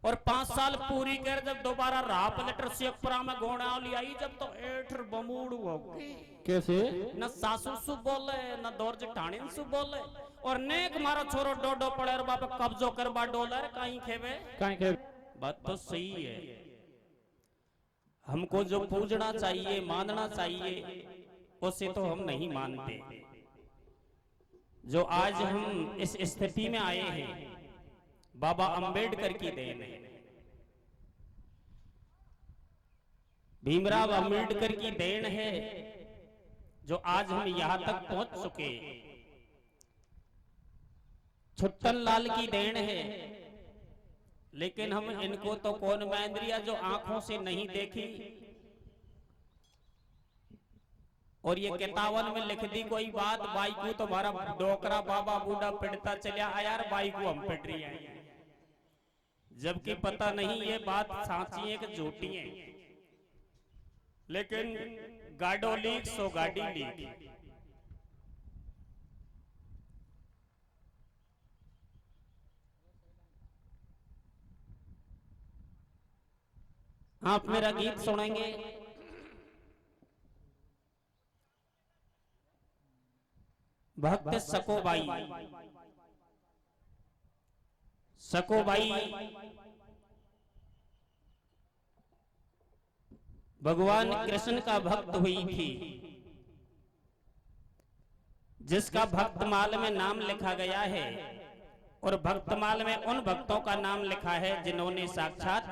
और 5 साल पूरी कर जब दोबारा राह पलटर शेखपुरा में गोणा आई जब तो एठर बमूड़ हो गई। कैसे? न सासू सु बोले न दौर जेठानी सु बोले और नेक मारा छोरो डोडो पड़े और बाप कब्जो करबा डॉलर कहीं खेवे कहीं खेवे। बात तो सही है। हमको जो पूजना चाहिए मानना चाहिए उसे तो हम नहीं मानते। जो आज हम इस स्थिति में आए हैं बाबा अंबेडकर की देन है, भीमराव अंबेडकर की देन है जो आज हम यहां तक पहुंच चुके। छुट्टन लाल की देन है, लेकिन हम इनको तो कौन महेंद्रिया जो आंखों से नहीं देखी और ये किताबन में लिख दी कोई बात बाई को तुम्हारा डोकरा बाबा बूढ़ा पिटता चलिया यार बाई को हम पिट रही है, जबकि पता नहीं ये बात साची है कि झूठी है। लेकिन गाडो लीक सो गाड़ी लीक। आप मेरा गीत सुनेंगे। भक्त सकोबाई। सकोबाई भगवान कृष्ण का भक्त हुई थी, जिसका भक्तमाल में नाम लिखा गया है और भक्तमाल में उन भक्तों का नाम लिखा है जिन्होंने साक्षात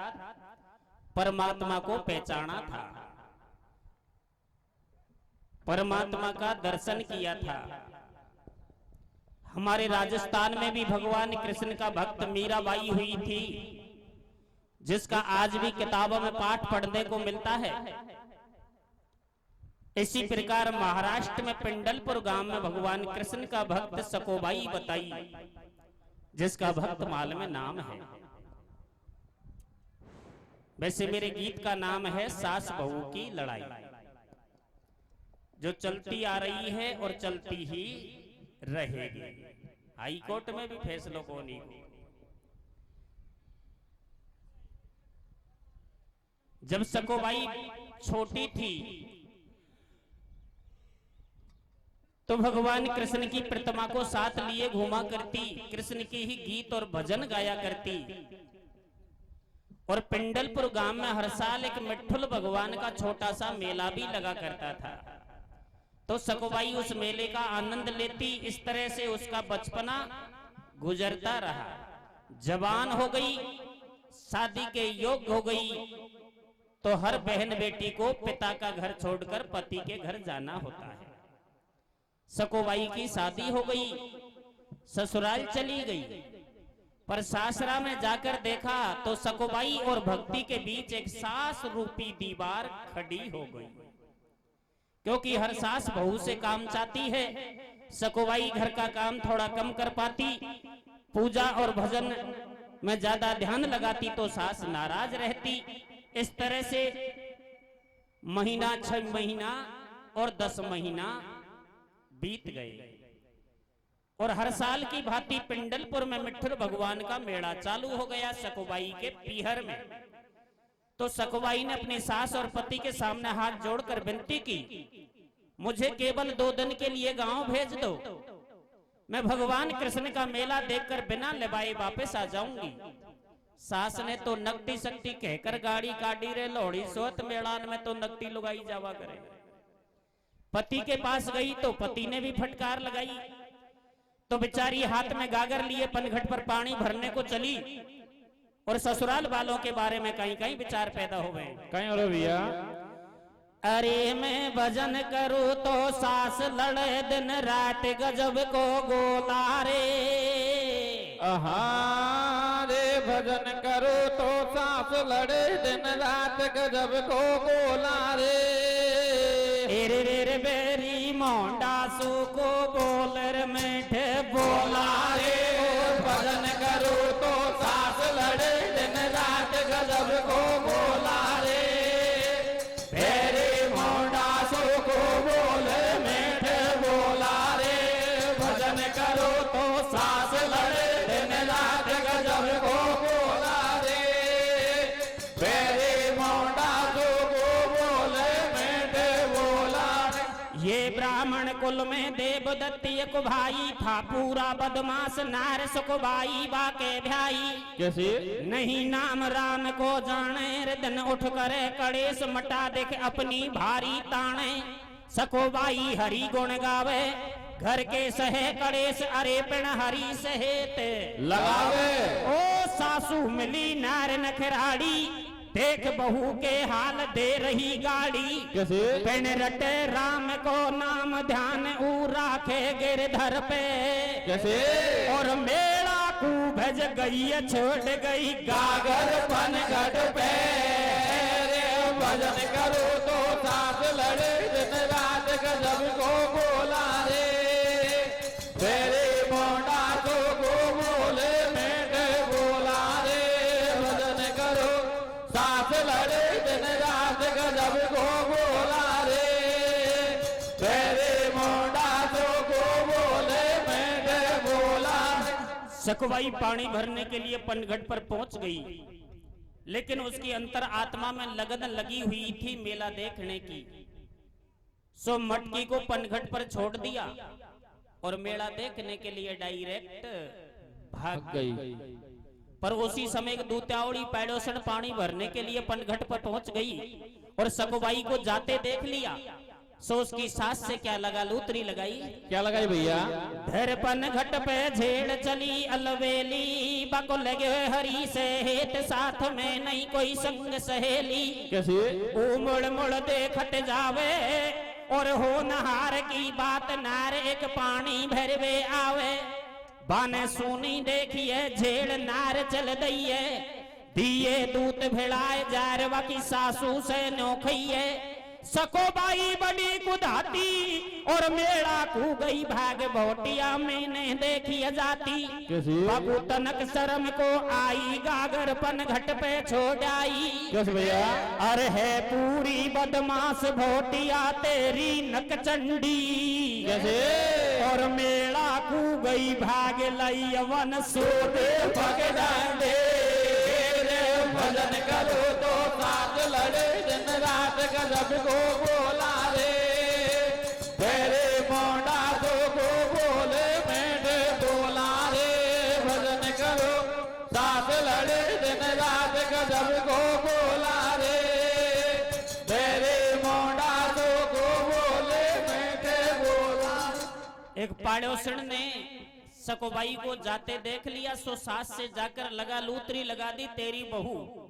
परमात्मा को पहचाना था, परमात्मा का दर्शन किया था। हमारे राजस्थान में भी भगवान कृष्ण का भक्त मीराबाई हुई थी, जिसका आज भी किताबों में पाठ पढ़ने को मिलता है। इसी प्रकार महाराष्ट्र में पिंडलपुर गांव में भगवान कृष्ण का भक्त सकोबाई बताई, जिसका भक्तमाल में नाम है। वैसे मेरे गीत का नाम है सास बहू की लड़ाई, जो चलती आ रही है और चलती ही रहेगी। हाई कोर्ट में भी फैसलों को नहीं। जब सकोबाई छोटी थी तो भगवान कृष्ण की प्रतिमा को साथ लिए घूमा करती, कृष्ण के ही गीत और भजन गाया करती। और पिंडलपुर गांव में हर साल एक मिट्ठुल भगवान का छोटा सा मेला भी लगा करता था, तो सकोबाई उस मेले का आनंद लेती। इस तरह से उसका बचपना गुजरता रहा। जवान हो गई, शादी के योग्य हो गई, तो हर बहन बेटी को पिता का घर छोड़कर पति के घर जाना होता है। सकोबाई की शादी हो गई, ससुराल चली गई, पर सासरा में जाकर देखा तो सकोबाई और भक्ति के बीच एक सास रूपी दीवार खड़ी हो गई। क्योंकि हर सास बहू से काम चाहती है, सकोबाई घर का काम थोड़ा कम कर पाती, पूजा और भजन में ज्यादा ध्यान लगाती तो सास नाराज रहती। इस तरह से महीना 6 महीना और 10 महीना बीत गए और हर साल की भांति पिंडलपुर में मिट्ठुर भगवान का मेला चालू हो गया सकोबाई के पीहर में। तो सकोबाई ने अपनी सास और पति के सामने हाथ जोड़कर विनती की, मुझे केवल 2 दिन के लिए गांव भेज दो, मैं भगवान कृष्ण का मेला देखकर बिना लिबाए वापस आ जाऊंगी। सास ने तो नकटी शक्ति कहकर गाड़ी काटी रे लोहड़ी सोत मेड़ान में तो नकटी लुगाई जावा करे। पति के पास गई तो पति ने भी फटकार लगाई, तो बेचारी हाथ में गागर लिए पनघट पर पानी भरने को चली और ससुराल वालों के बारे में कहीं कहीं विचार पैदा हो गए। कहीं और भैया, अरे मैं भजन करूं तो सास लड़े दिन रात गजब को गोला रे। रे भजन करो तो सास लड़े दिन रात गजब को गोला रे। रे रे रे बेरी मोंडासू को बोलर मीठे बोला रे। भजन करो तो सास लड़े दिन रात गजब को गोला रे। भेरे मोंडासू को बोले मीठे बोला रे। भजन करो तो सास लड़े दिन रात गजब को बोला रे। ब्राह्मण कुल में देवदत्त एक भाई था, पूरा बदमाश नार सुखबाई बाके भाई। कैसे? नहीं नाम राम को जाने, दिन उठ करे कड़ेश मटा देख अपनी भारी ताने। सखोबाई हरि गुण गावे, घर के सहे कड़ेश अरे पिण हरि सहेत लगावे। ओ सासू मिली नार नखराड़ी, देख बहू के हाल दे रही गाड़ी। कैसे? पिण रटे राम को नाम ध्यान ऊ राखे गिरधर पे। कैसे? और मेला को भज गई छोड़ गई गागर पन घट पे, भजन करो तो साथ लड़े दिन रात गजब को बोला रे। तेरे मोटा तो को बोले मेरे बोला रे, भजन करो साथ लड़े दिन रात गजब को बोला रे। तेरे मोटा तो को बोले मेरे बोला। सखुबाई पानी भरने के लिए पनघट पर पहुंच गई, लेकिन उसकी अंतर आत्मा में लगन लगी हुई थी मेला देखने की। सो मटकी को पनघट पर छोड़ दिया और मेला देखने के लिए डायरेक्ट भाग गई। पर उसी समय एक दूत्यावड़ी पैडोसन पानी भरने के लिए पनघट पर पहुंच गई और सखुबाई को जाते देख लिया। सो उसकी सास से क्या लगा लूतरी लगाई। क्या लगाई भैया? धर पनघट पे झेड़ चली अलवेली, बको लगे हरी से हेत साथ में नहीं कोई संग सहेली। कैसे? ओ मुड़ मुड़ देखत जावे और हो नहार की बात नार एक पानी भरवे आवे। बाने सुनी देखिए झेड़ नार चल दइए, दिए दूत भिड़ाए जारवा की सासू से नोखइए। सकोबाई बड़ी कुदाती और मेला को गई भाग बोटिया में ने देखी जाती। बाबू तनक शर्म को आई गागर पनघट पे छोड़ आई। कैसे भैया? अरे है पूरी बदमाश भोटिया तेरी नकचंडी। कैसे? और मेला को गई भाग लई वन सोदे भगडांडे, भजन करो तो साथ लड़े दिन रात गजब को बोला रे। तेरे मोड़ा तो को बोले मेरे बोला रे, भजन करो साथ लड़े दिन रात गजब को बोला रे। तेरे मोड़ा तो को बोले मेरे बोला। एक पाड़ोसन ने सकोबाई को जाते देख लिया, सो सास से जाकर लगा लूतरी लगा दी, तेरी बहू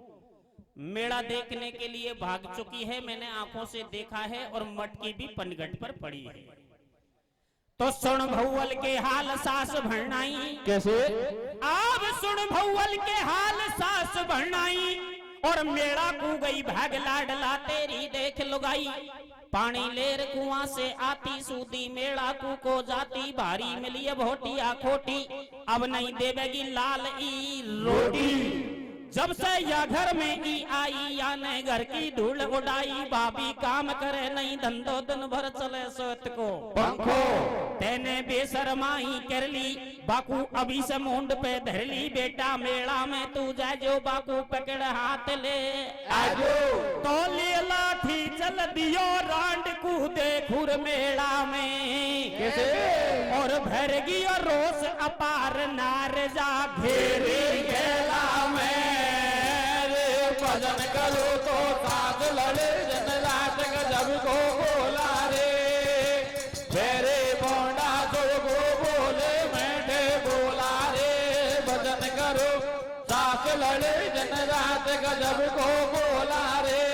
मेला देखने के लिए भाग चुकी है, मैंने आंखों से देखा है और मटकी भी पनघट पर पड़ी है। तो सुन भौवल के हाल सास भरनाई। कैसे? अब सुन भौवल के हाल सास भरनाई और मेला को गई भाग लाडला तेरी देख लुगाई। पानी लेर कुआं से आती सूदी मेला को जाती, भारी मिली भोटिया खोटी अब नहीं देवेगी लाल ई रोटी। जब से या घर में ई आई या ने घर की धूल उड़ाई, भाभी काम करे नहीं धंधो दिन भर चले सोत को पंखो। तेने बेशरमाई कर ली बाकू अभी से मुंड पे धर ली। बेटा मेला में तू जा जो बाकू पकड़ हाथ ले आजो। तो ले लाठी चल दियो रांड कूदे खुर मेला में। कैसे? और भर गई रोस अपार नार जा घेरी गेला में रे, भजन करो तो साथ लड़े दिन रात गजब को बोला रे। मेरे मोंडा तो को बोले मेरे बोला रे, भजन करो साथ लड़े दिन रात गजब को बोला रे।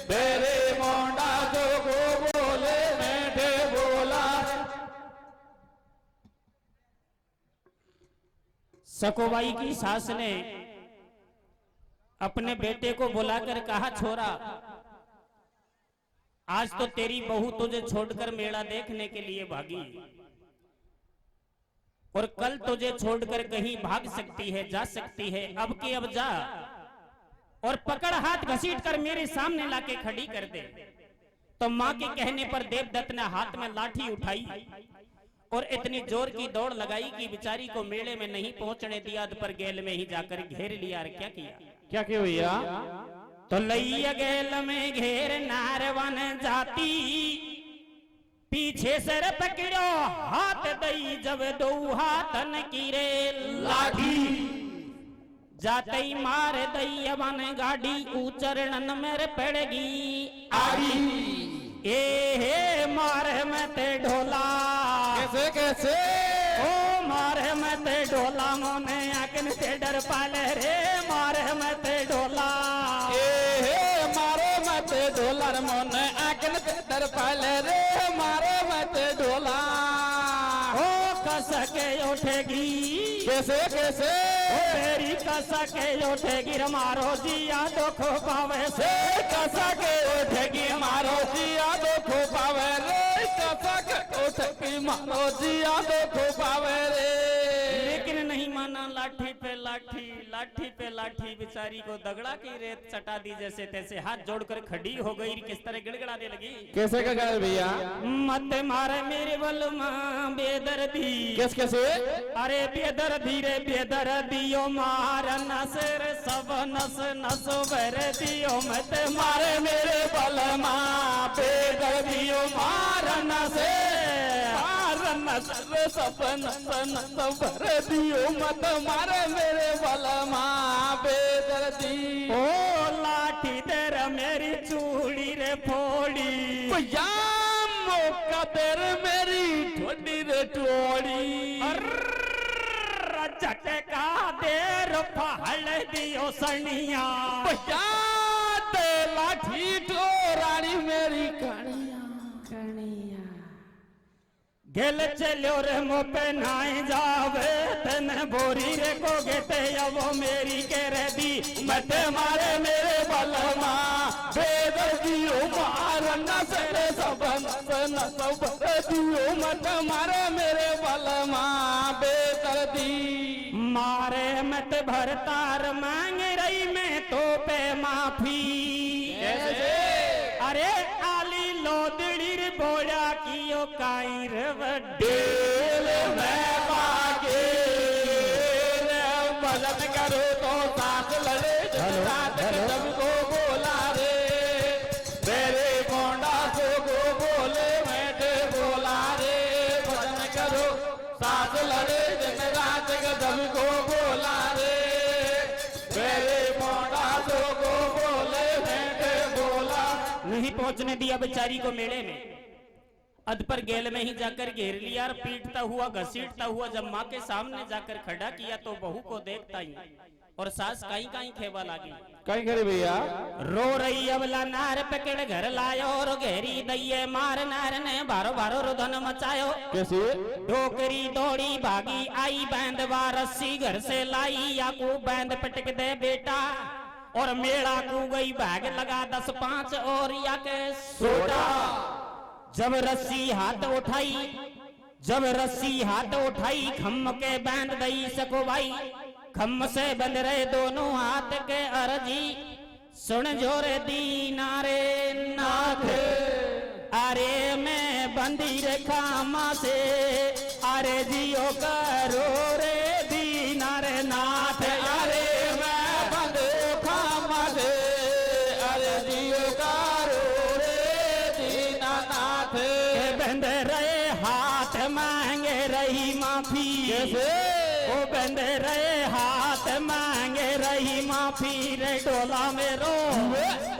मेरे मोंडा तो को बोले मेरे बोला। सकोबाई की सास ने अपने बेटे को बुलाकर कहा, छोरा आज तो तेरी बहू तुझे छोड़कर मेला देखने के लिए भागी और कल तुझे छोड़कर कहीं भाग सकती है, जा सकती है। अब के अब जा और पकड़ हाथ घसीट कर मेरे सामने लाके खड़ी कर दे। तो मां के कहने पर देवदत्त ने हाथ में लाठी उठाई और इतनी जोर की दौड़ लगाई कि बिचारी को मेले में नहीं पहुंचने दिया, पर गेल में ही जाकर घेर लिया। और क्या किया? क्या किया भैया? तो लैया गेल में घेर नारवन जाती, पीछे से रे पकड़ो हाथ दई जब दो हाथन की रे लाठी जाते ही मार दई अबन गाड़ी उचरणन मेरे पड़ेगी आड़ी ए हे मारे में ते ढोला कैसे कैसे ओ मारे में ते ढोला मोने आकन ते डर पाले रे मारे में ते ढोला ए मारो मत ढोला मन आकन दर पाले रे मारो मत ढोला ओ कसके उठेगी कैसे कैसे ओ मेरी कसके उठेगी मारो जिया दुख पावे से कसके उठेगी मारो जिया दुख पावे रे कसके उठेगी मारो जिया दुख पावे रे लेकिन नहीं माना लाठी पे लाठी लाठी पे लाठी बेचारी को दगड़ा की रेत चटा दी जैसे तैसे हाथ जोड़कर खड़ी हो गई किस तरह गिड़गिड़ाने लगी कैसे का गए भैया मत मारे मेरे बलमा बेदर्दी कैसे कैसे अरे बेदर्दी रे बेदर्दियो मार नसर सब नस नस भर दियो मत मारे मेरे बलमा बेदर्दियो मार नसे सपन भर दियो मत मारे मेरे बलमा बेदर्दी ओ लाठी तेर मेरी चूड़ी रे फोड़ी भैया मौका तेर मेरी ठोडी रे टोड़ी झटका देर पहल दियो सनिया भैया ते लाठी ठोरानी मेरी कणिया कनिया गेल चलो रे मो पे नाई जावे तन बोरी रे को गेते वो मेरी के रे दी मत मारे मेरे बलमा बेदर्दियो मार नसरे सबन सब दियो मत मारे मेरे बलमा बेदर्दी मारे मत भरतार मांग रही मैं तो पे माफी कैसे अरे आली लोदड़ी रे बोला कियो काई रे दिल में बाके भजन करो तो साथ लड़े साथ सबको बोला रे मेरे कोंडा सो को बोले बैठे बोला रे भजन करो साथ लड़े दिन रात सबको बोला रे मेरे कोंडा सो को बोले बैठे बोला नहीं पहुंचने दिया बेचारी को मेले में अध पर गेल में ही जाकर घेर लिया और पीटता हुआ घसीटता हुआ जब माँ के सामने जाकर खड़ा किया तो बहू को देखता ही और सास काई काई खेवा लागी कहीं करे भैया रो रही अबला नार पकड़ घर लायो और घेरी दइये मार नार ने भारो भारो रुदन मचायो कैसे डोकरी दौड़ी भागी आई बैंदवा रस्सी घर से लाई या को बैंद पटक दे बेटा और मेड़ा को गई भाग लगा 10-5 और या के सोटा जब रस्सी हाथ उठाई खम्म के बांध दई सको भाई खम्म से बंध रहे दोनों हाथ के अर्जी सुन जोरे दीना रे नाथ अरे मैं बंदी रे खामा से अरे जियो करो रे दीना रे नाथ अरे मैं बंद खामा से अरे जियो करो रे दीनानाथ बंद रहे हाथ मांगे रही माफी कैसे ओ बंद रहे हाथ मांगे रही माफी रे डोला मेरो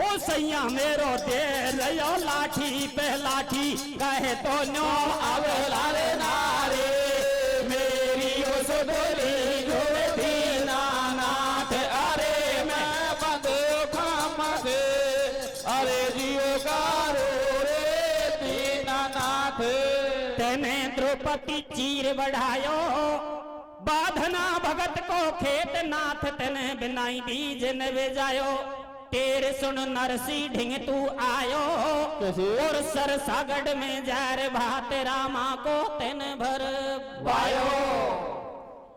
ओ सैया मेरो दे रहो लाठी पे लाठी कहे तो नो अवला रे नारे मेरी उस डोली जो दीनानाथ अरे मैं बंद खामा से अरे जियो करो रे दीनानाथ तेने द्रौपदी चीर बढ़ायो बाधना भगत को खेत नाथ तेने बिनाई बीज न भेजायो तेरे सुन नरसी ढिंग तू आयो कैसे? और सरसागढ़ में जार भात रामा को तेने भर वायो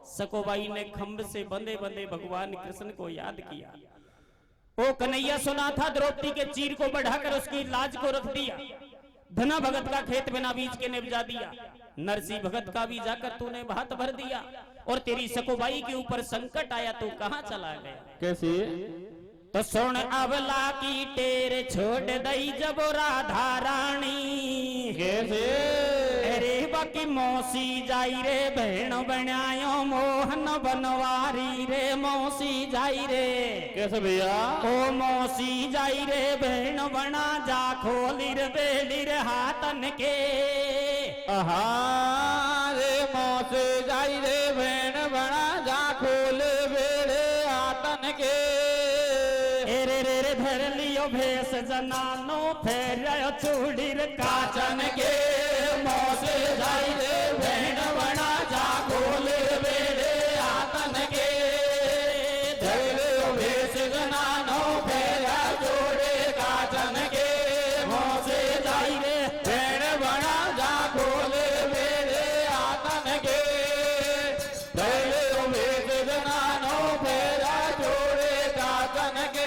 सकोबाई ने खंभ से बंधे बंधे भगवान कृष्ण को याद किया। ओ कन्हैया सुना था द्रौपदी के चीर को बढ़ाकर उसकी लाज को रख दिया। धना भगत का खेत बिना बीज के निपजा दिया। नरसी भगत का भी जाकर तूने भात भर दिया और तेरी सकोबाई के ऊपर संकट आया तू कहां चला गया। कैसे तो सुन अबला की टेर छोड़ दई जब राधा रानी कैसे अरे बाकी मौसी जाई रे बहन बनायो मोहन बनवारी रे मौसी जाई रे कैसे भैया ओ मौसी जाई रे बहन बना जा खोलिर बेलिर हाथन के रे मौसे जाई रे भेण बना जा खोल बेड़े आतन के रे रे रे धर लियो भेस जनानो फेर चूड़ीर काचन के मौसे जाई रे भेण बना जा खोल बेड़े आतन के धैर्य भेष जनानो फेरा जोड़े काचन के मौसे जाई रे भेण बना जा खोल बेड़े आतन के धैर्य भेष जनानो फेरा जोड़े काचन के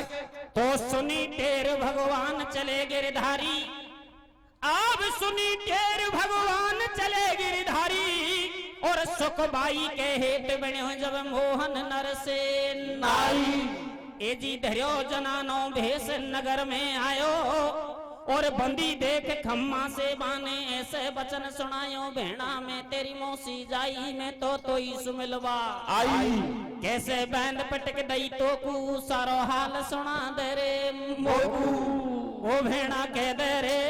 तो सुनी टेर भगवान चले गिरधारी अब सुनी टेर भगवान चले गिरधारी और सुखबाई के हेत बने हो जब मोहन नर से नाई ए जी धर्यो जनानो भेष नगर में आयो और बंदी देख खम्मा से बाने ऐसे वचन सुनायो भेड़ा में तेरी मौसी जाई में तो ही सुमिलवा आई कैसे बैंड पटक दई तो कू सारो हाल सुना दे रे मोकू ओ भेड़ा कह दे रे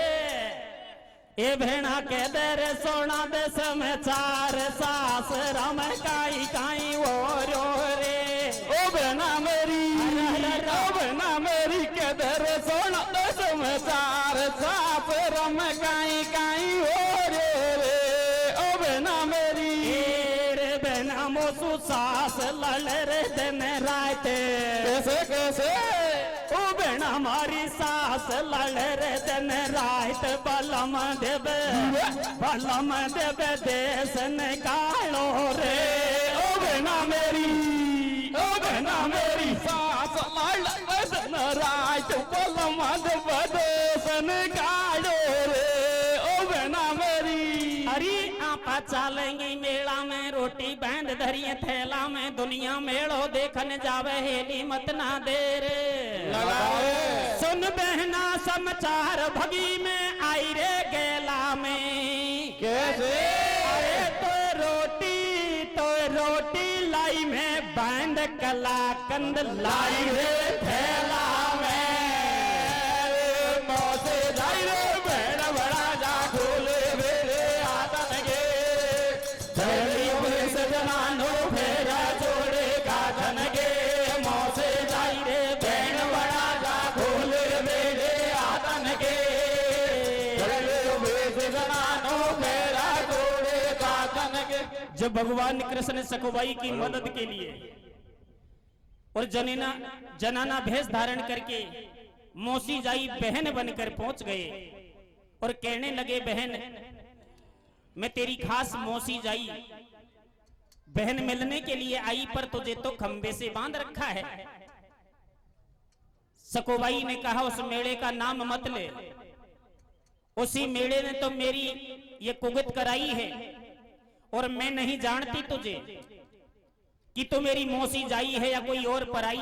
ए भेड़ा कह दे रे सोना दे समाचार सास राम काई काई ओ रो रे ओ बहना मेरी ओ बहना मेरी कह दे रे सोना दे समाचार सास रम काई काई हो रे ओ बहना मेरी रे बहना मोसू सास लड़ रे दिन रात कैसे कैसे ओ बहना हमारी सास लड़ रे दिन रात बलम देवे देश निकालो रे ओ बहना मेरी सास लड़ रात बलम देश निकालो रे ओ बहना मेरी अरे आपा चलेंगी मेला में रोटी बैंड धरिए थैला में दुनिया मेड़ो देखने जावे हेली मत ना देर लगाए सुन बहना समाचार भगी में आई रे गेला में कैसे अरे तो रोटी लाई में बैंड कला कंद लाई रे थैला में मौसे जाई रे भेड़ बड़ा जा खोले बेरे आतन के धैर्य भेष जनानो फेरा जोड़े काजन के मौसे जाई रे भेड़ बड़ा जा खोले बेरे आतन के धैर्य भेष जनानो फेरा जोड़े काजन के जब भगवान कृष्ण सकुबाई की मदद के लिए और जनाना भेष धारण करके मौसी जाई बहन बनकर पहुंच गए और कहने लगे बहन मैं तेरी खास मौसी जाई बहन मिलने के लिए आई पर तुझे तो खंबे से बांध रखा है। सकुबाई ने कहा उस मेले का नाम मत ले, उसी मेले ने तो मेरी ये कुगत कराई है और मैं नहीं जानती तुझे कि तू मेरी मौसी जाई है या कोई और पराई।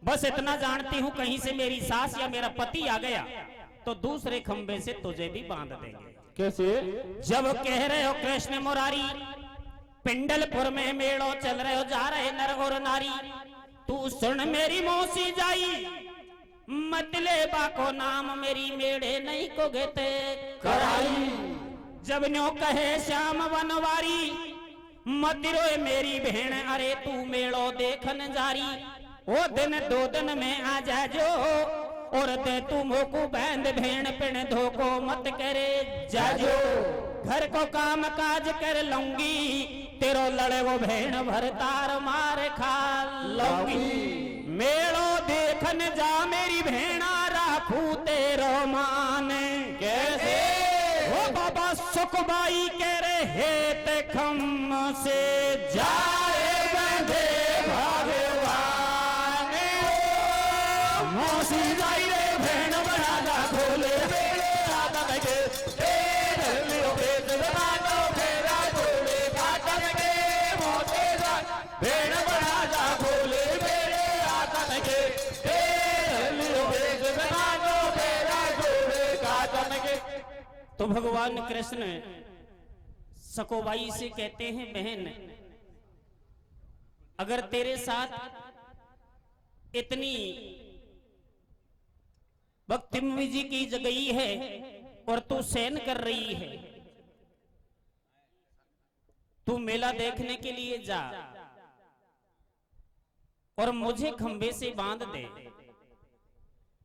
बस इतना जानती हूं कहीं से मेरी सास या मेरा पति आ गया तो दूसरे खंबे से तुझे भी बांध देंगे। कैसे जब कह रहे हो कृष्ण मुरारी पिंडलपुर में मेड़ो चल रहे हो जा रहे नर और नारी, तू सुन मेरी मौसी जाई मतले बाको नाम मेरी मेड़े नहीं को गेते कराई। जब न्यो कहे श्याम वनवारी मतिरो मेरी बहन अरे तू मेड़ो देखन जारी, ओ दिन 2 दिन में आ जाजो और ते तू मोकू बैंद भेण पिण धोको मत करे जाजो। घर को काम काज कर लूंगी तेरो लड़े वो भेण भर तार मार खा लूंगी। मेड़ो देखन जा मेरी भेणा राखू तेरो मान। कैसे ओ बाबा सुखबाई कह रहे ते खम से जाए बंधे भगवान मौसी जाई रे भेण बना जा खोले बेड़े आतन के धर्मियों के जनानो फेरा जोड़े काटन के मौसे जा भेण बना जा खोले बेड़े आतन के तो भगवान कृष्ण सकोबाई से कहते हैं, बहन अगर तेरे साथ इतनी बदतमीजी की गई है और तू सहन कर रही है, तू मेला देखने के लिए जा और मुझे खंबे से बांध दे,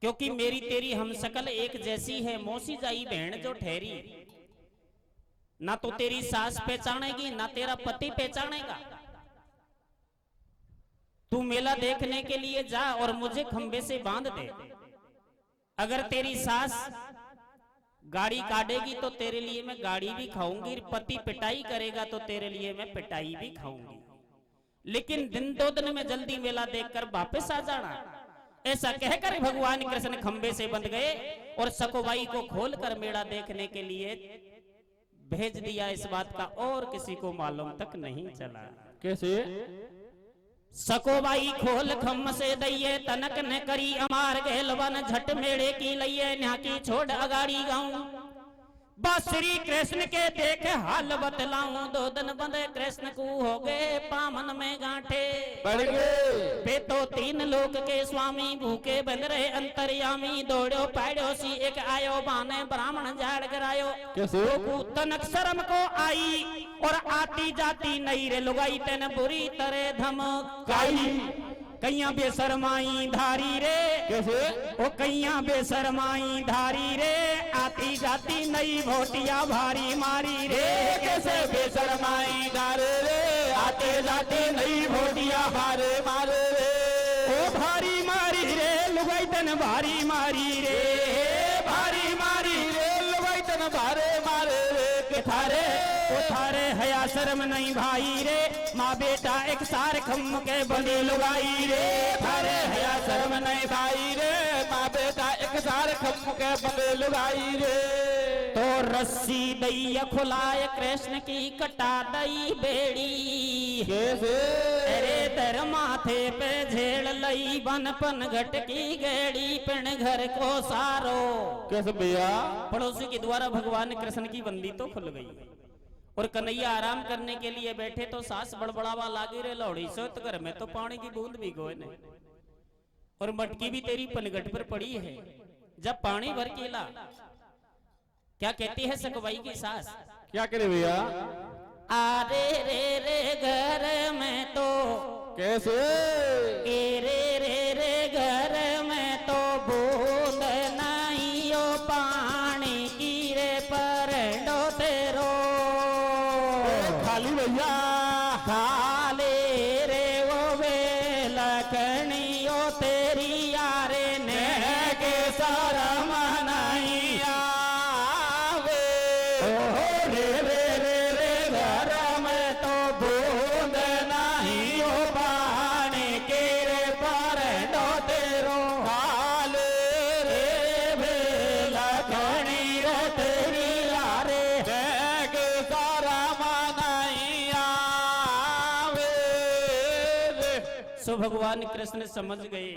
क्योंकि मेरी तेरी हमशक्ल एक जैसी है। मौसी जाई बहन जो ठहरी, ना तो तेरी सास पहचानेगी ना तेरा पति पहचानेगा। तू मेला देखने के लिए जा और मुझे खंबे से बांध दे। अगर तेरी सास गाड़ी काटेगी तो तेरे लिए मैं गाड़ी भी खाऊंगी, पति पिटाई करेगा तो तेरे लिए मैं पिटाई भी खाऊंगी, लेकिन दिन दो दिन में जल्दी मेला देखकर वापस आ जाना। ऐसा कहकर भगवान कृष्ण खंबे से बंध गए और सकोबाई को खोलकर मेला देखने के लिए भेज दिया। इस बात का और किसी को मालूम तक नहीं चला। कैसे? सकोबाई खोल खम से दइये, तनक न करी अमार गहलवन, झट मेड़े की लइये न्याकी छोड़ अगाड़ी गाऊं। बस श्री कृष्ण के देख हाल बतलाऊं, दो दिन बंदे कृष्ण को हो गए पामन में गांठे। बढ़ गए वे तो तीन लोक के स्वामी, भूखे बंद रहे अंतर्यामी। दौड़ो पाड़ो सी एक आयो, बाने ब्राह्मण झाड़ करायो। कैसे? तनक शर्म को आई और आती जाती नई रे लुगाई, तेन बुरी तरह धमकाई। कैया बेशरमाई धारी रे, कैसे? ओ कैया बेशरमाई धारी रे, आती जाती नई भोटिया भारी मारी रे। कैसे बेशरमाई डारे रे, आते जाते नई भोटिया भारे मारे रे। ओ भारी मारी रे लुगाई तन भारी मारी रे, भारी मारी रे लुगाई तन भारे मारे रे। थारे ओ थारे हया शर्म नहीं भाई रे, माँ बेटा एक सार खम के बंदी लुगाई रे। थारे हया शर्म नहीं भाई रे, माँ बेटा एक सार खम के बंदे लुगाई रे। तो रस्सी दई खुलाए कृष्ण की कटा दई बेड़ी। कैसे? अरे दर माथे पे झेड़ लई, बन पन घट की गेड़ी, पिण घर को सारो। कैसे भैया? पड़ोसी के द्वारा भगवान कृष्ण की बंदी तो खुल गई और कन्हैया आराम करने के लिए बैठे तो सास बड़बड़ावा लागी रे, लौड़ी सो तो घर में तो पानी की बूंद भी गोए नहीं, और मटकी भी तेरी पनघट पर पड़ी है, जब पानी भर के ला। क्या कहती है सकोबाई की सास? क्या करे भैया? आरे रे रे घर में तो, कैसे? ए रे रे रे घर में तो बूंद नहीं ओ पानी की रे, पर डो तेरो खाली भैया खाले रे वो वे लखनी ओ तेरी यारे ने के शरम नहीं आवे। ओ रे रे रे रे घर में तो बूंद नहीं ओ पानी के रे, पर डो तेरो खाले रे वे लखनी रे तेरी यारे के सारा मनाई आवे रे। सो भगवान कृष्ण समझ गए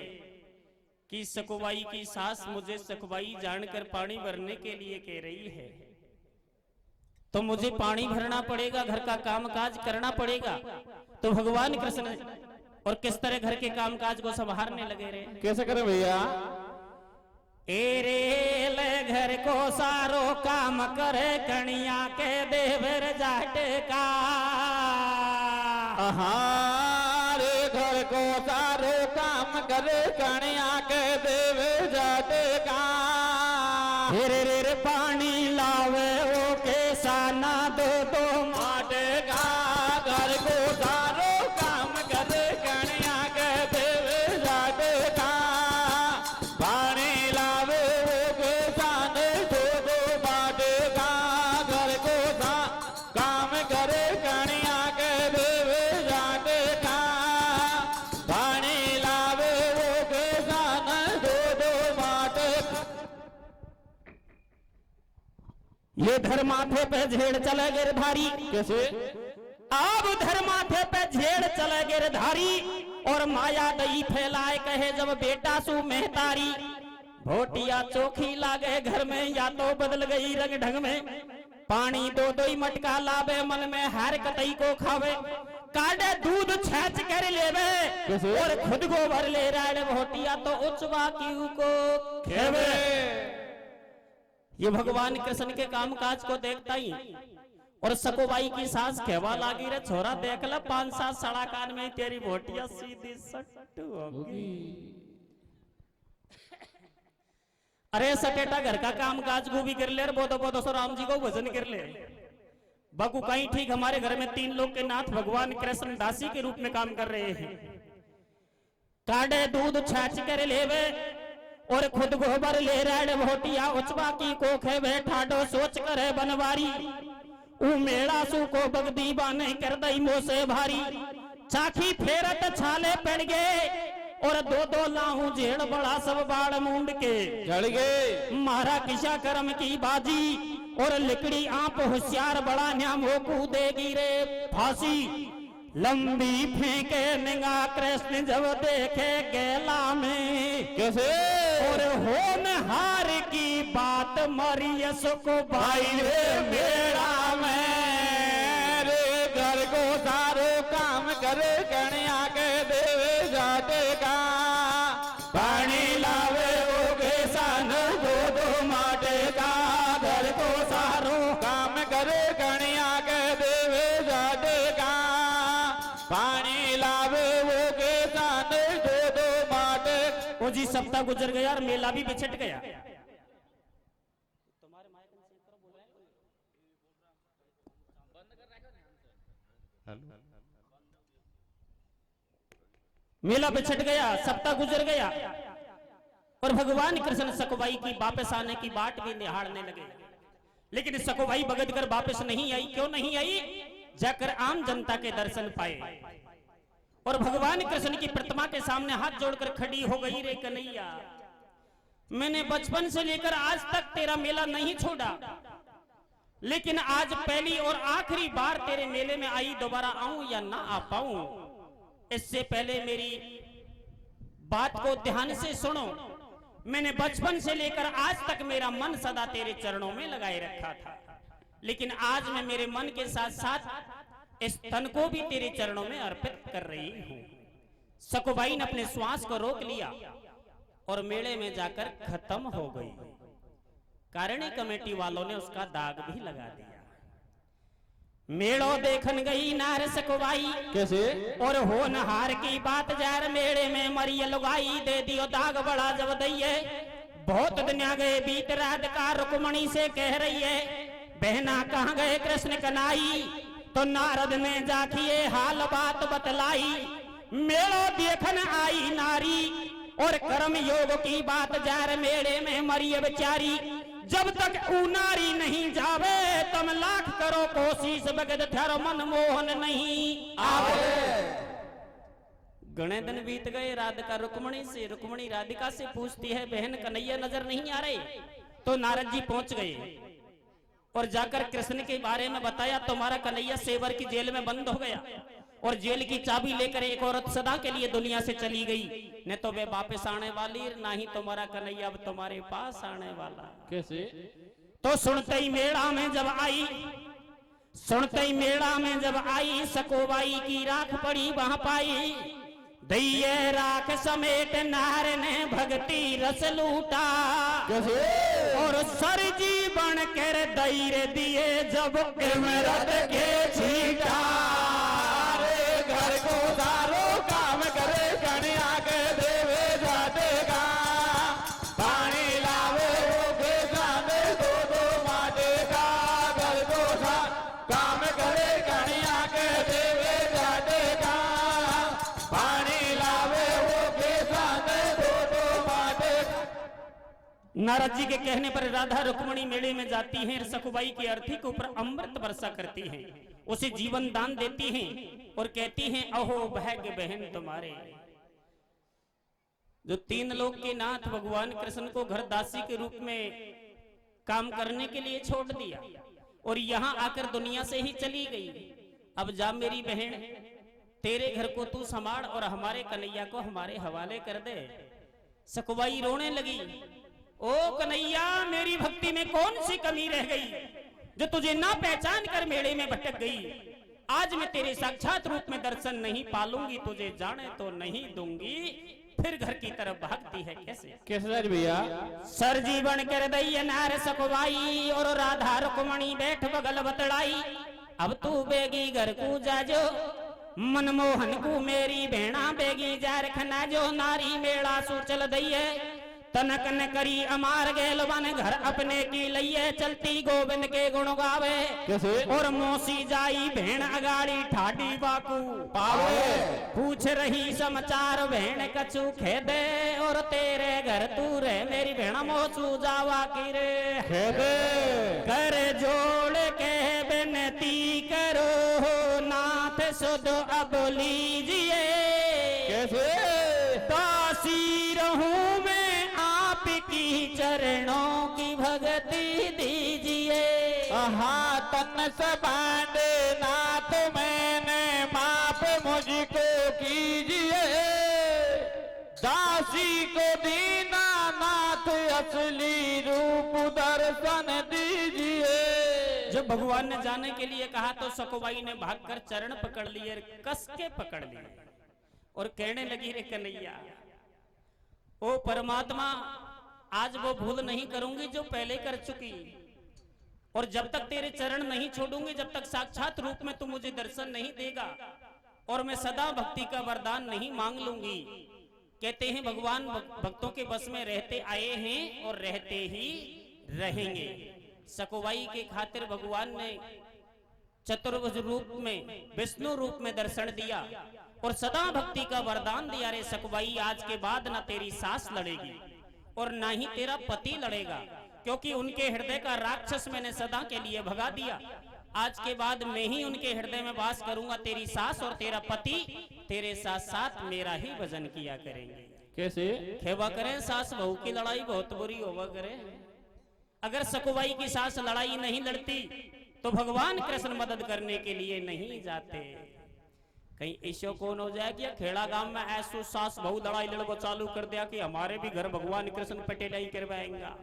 कि सकोबाई की सास मुझे सकोबाई जानकर पानी भरने के लिए कह रही है, तो मुझे पानी भरना पड़ेगा, घर का कामकाज करना पड़ेगा। तो भगवान कृष्ण और किस तरह घर के कामकाज को संभालने लगे रहे। कैसे करे भैया? एरेल घर को सारो काम करे, कणिया के देवर जाट का। हमारे घर को सारे काम करे, कणिया के देव जाते का। रे रे रे पानी लावे ओ के साना दो दो माटे का। घर को सारो काम करे, कणिया के देव जाते का। पानी लावे वो के साने दो दो माटे का। घर को काम करे, कणिया के देव जाते का। पानी लावे वो के साने दो दो माटे। ये धर माथे पे झेड़ चले गिरधारी। कैसे? अब धर माथे पे झेड़ चले गिरधारी और माया दई फैलाए कहे, जब बेटा सु मेहतारी। भोटिया चोखी लागे घर में या तो बदल गई रंग ढंग में, पानी दो दो ही मटका लावे मन में हर कतई को खावे, काटे दूध छेच कर लेवे और खुद को भर ले रहा भोटिया तो उचवा क्यों को खेवे। ये भगवान कृष्ण के काम काज को देखता ही और सकोबाई की सास कहवा लागी रे छोरा देख ला 5-7 सड़ा कान में तेरी भोटिया सीधी सट्टू होगी। अरे सटेटा घर का काम काज को भी कर ले, बोधो सो राम जी को भजन कर ले। बाकू कहीं ठीक हमारे घर में 3 लोग के नाथ भगवान कृष्ण दासी के रूप में काम कर रहे हैं। काढ़े दूध छाछ कर लेवे और खुद गोबर ले रहे भोटिया उचवा की को खेवे, ठाडो सोच करे बनवारी ऊ मेड़ा सू को बगदी बाने कर दई मोसे भारी, चाखी फेरत छाले पड़ गए और 2-2 लाहू झेड़ बड़ा सब बाड़ मुंड के जड़ गए। मारा किसा कर्म की बाजी और लिकड़ी आप होशियार बड़ा न्याम हो कूदेगी रे फांसी, लंबी फेंके निगाह कृष्ण जब देखे गेला में कैसे और होनहार की बात मरियस को भाई रे मेरा मेरे घर को सारो काम करे कन्या के देवे जाते का, पानी लावे वो किसान दो माटे का, घर को सारो काम करे कन्या के देवे जाते का, पानी लावे वो किसान दो माटे। वो जी सप्ताह गुजर गया और मेला भी बिछट गया। मेला बिछट गया, सप्ताह गुजर गया और भगवान कृष्ण सकुबाई की वापस आने की बाट भी निहारने लगे, लेकिन सकुबाई बगद कर वापस नहीं आई। क्यों नहीं आई? जाकर आम जनता के दर्शन पाए और भगवान कृष्ण की प्रतिमा के सामने हाथ जोड़कर खड़ी हो गई, रे कन्हैया मैंने बचपन से लेकर आज तक तेरा मेला नहीं छोड़ा, लेकिन आज पहली और आखिरी बार तेरे मेले में आई, दोबारा आऊं या ना आ पाऊं इससे पहले मेरी बात को ध्यान से सुनो। मैंने बचपन से लेकर आज तक मेरा मन सदा तेरे चरणों में लगाए रखा था, लेकिन आज मैं मेरे मन के साथ साथ इस तन को भी तेरे चरणों में अर्पित कर रही हूं। सकुबाई ने अपने श्वास को रोक लिया और मेले में जाकर खत्म हो गई। कारणी कमेटी वालों ने उसका दाग भी लगा दिया। मेड़ो देखन गई नार सकुबाई कैसे और होनहार की बात जार मेड़े में मरिय लुगाई, दे दियो दाग बड़ा जब दइए। बहुत दिन आ गए बीत रात का रुक्मणी से कह रही है, बहना कहाँ गए कृष्ण कनाई, तो नारद ने जाखिए हाल बात बतलाई। मेड़ो देखन आई नारी और कर्म योग की बात जार मेड़े में मरिय बेचारी, जब तक ऊ नारी नहीं जावे तम लाख करो कोशिश बगद थारो मन मोहन नहीं आवे। गणे दिन बीत गए, राधिका रुक्मणी राधिका से पूछती है, बहन कन्हैया नजर नहीं आ रहे? तो नारद जी पहुंच गए और जाकर कृष्ण के बारे में बताया, तुम्हारा कन्हैया सेवर की जेल में बंद हो गया और जेल की चाबी लेकर एक औरत सदा के लिए दुनिया से चली गई, न तो वे वापस आने वाली, ना ही तुम्हारा कन्हैया अब तुम्हारे पास आने वाला। कैसे? तो सुनते ही मेला में जब आई सकोबाई की राख पड़ी वहां पाई, दैये राख समेत नार ने भक्ति रस लूटा। कैसे? और सर जी बन कर दैर दिए जब इमरत के छीटा। घर को सारो काम करे कन्या के देवे जाते का, पानी लावे वो किसान दो माटे का, घर को काम करे कन्या के देवे जाते का, पानी लावे वो किसान दो माटे। नारद जी के कहने पर राधा रुक्मणी मेले में जाती हैं, सकुबाई की अर्थी के ऊपर अमृत वर्षा करती हैं, उसे जीवन दान देती हैं और कहती हैं, अहो भाग्य बहन तुम्हारे। जो 3 लोक के नाथ भगवान कृष्ण को घर दासी के रूप में काम करने के लिए छोड़ दिया और यहाँ आकर दुनिया से ही चली गई, अब जा मेरी बहन तेरे घर को तू संभाल और हमारे कन्हैया को हमारे हवाले कर दे। सकुबाई रोने लगी ओ कन्हैया, मेरी भक्ति में कौन सी कमी रह गई जो तुझे ना पहचान कर मेले में भटक गई। आज मैं तेरे साक्षात रूप में दर्शन नहीं पालूंगी, तुझे जाने तो नहीं दूंगी। फिर घर की तरफ भागती है कैसे? कैसे भैया? सर जीवन कर दई नार सकवाई और राधा रुक्मणी बैठ बगल बतड़ाई। अब तू बेगी घर को जाजो, मनमोहन को मेरी भेणा बेगी जा रखना जो। नारी मेला सु चल दई है, तनक न करी अमार गेलवन घर अपने की लइये। चलती गोविंद के गुण गावे कैसे? और मौसी जाई भेण अगाड़ी ठाडी बाकू पावे। पूछ रही समाचार भेण कछु खेदे और तेरे घर तू रे मेरी भेण मोचू जावा की रे। खेदे कर जोड़ के बेनती करो नाथ सुध अब लीजिए। कैसे? दासी रहूं मैं आपकी चरणों की भक्ति दीजिए। तन से बांधे नाथ मैंने माफ मुझको कीजिए। दासी को दीना नाथ असली रूप दर्शन दीजिए। जब भगवान ने जाने के लिए कहा तो सकुबाई ने भागकर चरण पकड़ लिए, कस के पकड़ लिए और कहने लगी, रे कन्हैया, ओ परमात्मा, आज वो भूल नहीं करूंगी जो पहले कर चुकी। और जब तक तेरे चरण नहीं छोड़ूंगी, जब तक साक्षात रूप में तू मुझे दर्शन नहीं देगा और मैं सदा भक्ति का वरदान नहीं मांग लूंगी। कहते हैं भगवान भक्तों के बस में रहते आए हैं और रहते ही रहेंगे। सकुबाई के खातिर भगवान ने चतुर्भुज रूप में, विष्णु रूप में दर्शन दिया और सदा भक्ति का वरदान दिया। रे सकुबाई, आज के बाद ना तेरी सास लड़ेगी और ना ही तेरा पति लड़ेगा, क्योंकि उनके हृदय का राक्षस मैंने सदा के लिए भगा दिया। आज के बाद मैं ही उनके हृदय में वास करूंगा। तेरी सास और तेरा पति तेरे साथ साथ मेरा ही भजन किया करेंगे। कैसे? खेवा करें, सास बहू की लड़ाई बहुत बुरी होवा करे। अगर सकुबाई की सास लड़ाई नहीं लड़ती तो भगवान कृष्ण मदद करने के लिए नहीं जाते। कहीं ऐसा कौन हो जाए कि खेड़ा गांव में ऐसो सास बहु लड़ाई लड़को चालू कर दिया कि हमारे भी घर भगवान कृष्ण पटेल ही करवाएंगा।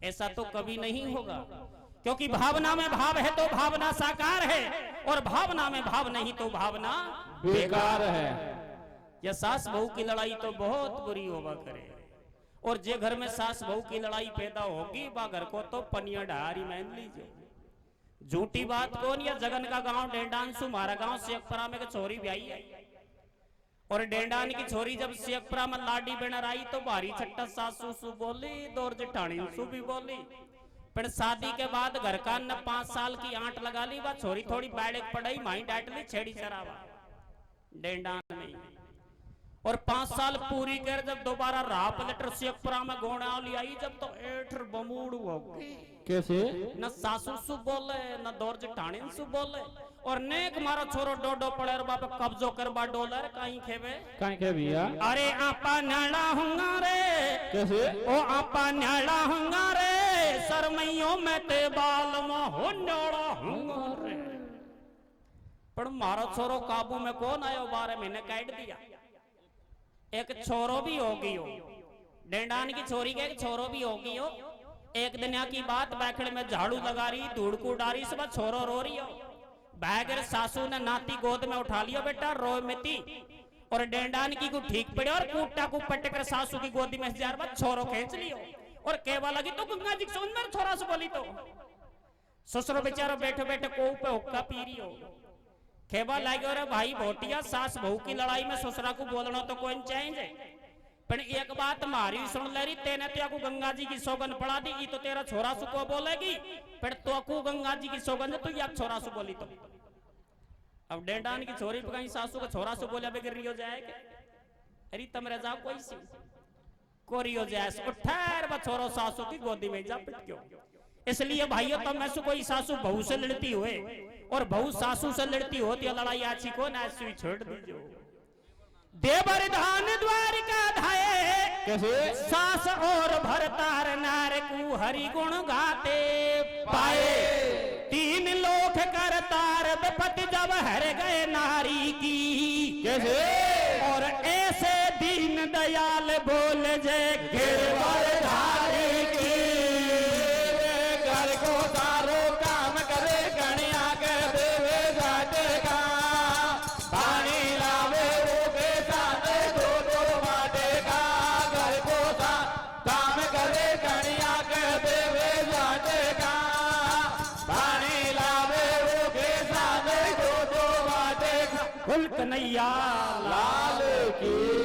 ऐसा तो कभी नहीं होगा, क्योंकि भावना में भाव है तो भावना साकार है, और भावना में भाव नहीं तो भावना बेकार है। यह सास बहू की लड़ाई तो बहुत बुरी होगा करे। और जे घर में सास बहू की लड़ाई पैदा होगी, वह घर को तो पनिया ढारी मान लीजिए। झूठी बात कौन? या जगन का गांव डेंडांसु, हमारा गांव शेखपुरा में छोरी ब्याई है, और डेंडान की छोरी जब शेखपुरा में लाडी बनर आई तो भारी छट्टा सासू सु बोली, दौर जेठानी सु भी बोली। फिर शादी के बाद घर का न 5 साल की आंट लगा ली, वह छोरी थोड़ी बैठक पड़ाई, माई डांट ली, छेड़ी चरावा डेंडान में। और 5 साल पूरी कर जब दोबारा राह पलट शेखपुरा में गोणावली आई, जब तो एठर बमूड़ हो गई। कैसे? न सासू सु बोले न दौर जेठानी सु बोले, और नेक मारो छोरो डोडो पड़े और बाप कब्जो करबा डॉलर कहीं खेबे। कहीं के भैया? अरे आपा न्याड़ा होंगा रे। कैसे? ओ आपा न्याड़ा होंगा रे, सरमैयों में ते बाल में हो न्याड़ा होंगा रे। पर मारो छोरो काबू में कौन आयो, 12 महीने काट दिया। एक छोरो भी हो गई हो, डेंडान की छोरी के एक छोरो भी हो गई हो। एक दिन की बात, बैखड़ में झाड़ू लगा रही, धूड़ को डारी, सब छोरो रो रही हो। बैगर सासू ने नाती गोद में उठा लियो, बेटा रो मिती, और डेंडान की को ठीक पड़े और कूटा को पट कर सासू की गोदी में जार बात छोरो खींच लियो। और केवा लगी तो गंगा जी सुन मेरे छोरा से बोली तो ससुर बेचारा बैठे बैठे को पे हुक्का पी रही हो। खेबा लागे, और भाई भोटिया, सास बहू की लड़ाई में ससुरा को बोलना तो कोई चाहिए। पर एक बात मारी सुन ले रही, तेने तो को गंगा जी की सौगन पड़ा दी, तो तेरा छोरा सु को बोलेगी, फिर तो को गंगा जी की सौगन तू या छोरा सु बोली तो। अब डेंडान की छोरी कहीं सासू को छोरा सु बोले बगैर रियो जाएगा। अरे तम रजा कोई सी को रियो जाए, उठार बा छोरो सासू की गोदी में जा पिट क्यों। इसलिए भाइयों, तब में से कोई सासू बहू से लड़ती हुए और बहू सासू से लड़ती हो तो लड़ाई आछी को ना छोड़ दीजिए। देवर धान द्वारिका धाये, कैसे? सास और भरतार नार को हरि गुण गाते पाए। 3 लोक करतार विपत्ति जब हर गए नारी की। कैसे? और ऐसे दीन दयाल बोल जय गिरवर धारे कुल कन्हैया लाल की